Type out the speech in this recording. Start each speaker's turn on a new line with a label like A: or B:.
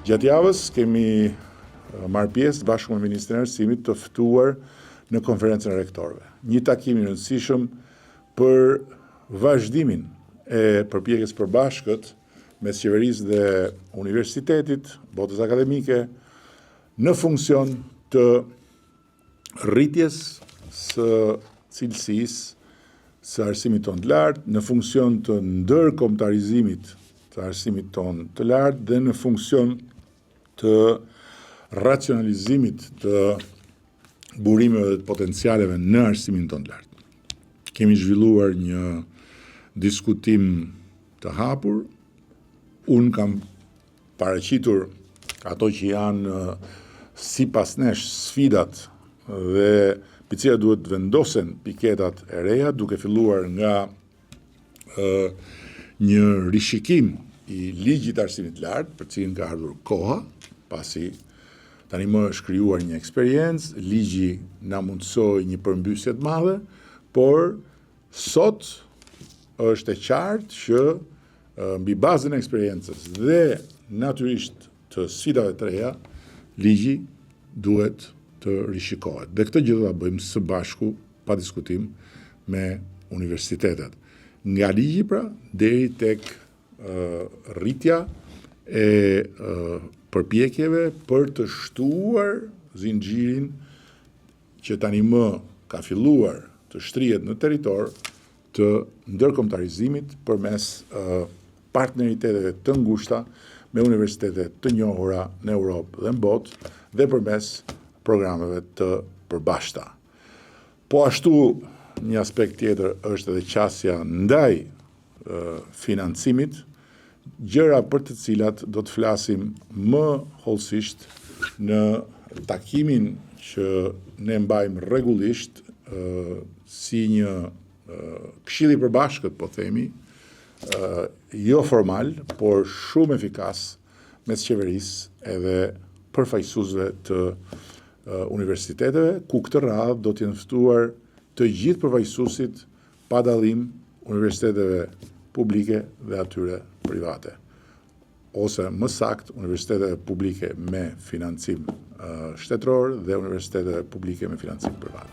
A: Gjatë javës kemi marrë pjesë bashkë me Ministrin e Arsimit të ftuar në konferencën e rektorëve. Një takim i rëndësishëm për vazhdimin e përpjekjes përbashkët mes qeverisë dhe universitetit, botës akademike, në funksion të rritjes së cilësisë së arsimit tonë të lartë, në funksion të ndërkombëtarizimit të arsimit tonë të lartë dhe në funksion të racionalizimit të burimeve dhe të potencialeve në arsimin tonë të lartë. Kemi zhvilluar një diskutim të hapur. Unë kam paraqitur ato që janë sipas nesh sfidat dhe për cilat duhet të vendosen piketat e reja, duke filluar nga një rishikim i ligjit të arsimit të lartë, për cilin ka ardhur koha, pasi tani më është krijuar një eksperiencë, ligji na mundsoi një përmbysje të madhe, por sot është e qartë që mbi bazën e eksperiencës dhe natyrisht të sfidave të reja, ligji duhet të rishikohet. Dhe këtë gjë do ta bëjmë së bashku, pa diskutim, me universitetet. Nga ligji pra, deri tek rritja e përpjekjeve për të shtuar zinxhirin që tani më ka filluar të shtrihet në territor të ndërkombëtarizimit përmes partneriteteve të ngushta me universitete të njohura në Europë dhe në botë dhe përmes programeve të përbashkëta. Po ashtu një aspekt tjetër është edhe qasja ndaj financimit, gjëra për të cilat do të flasim më hollësisht në takimin që ne mbajmë rregullisht si një këshill i përbashkët, po themi, jo formal, por shumë efikas mes qeverisë edhe përfaqësuesve të universiteteve, ku këtë radhë do të jenë ftuar të gjithë përfaqësuesit pa dallim universiteteve publike dhe atyre private, ose më saktë universiteteve publike me financim shtetëror dhe universiteteve publike me financim privat.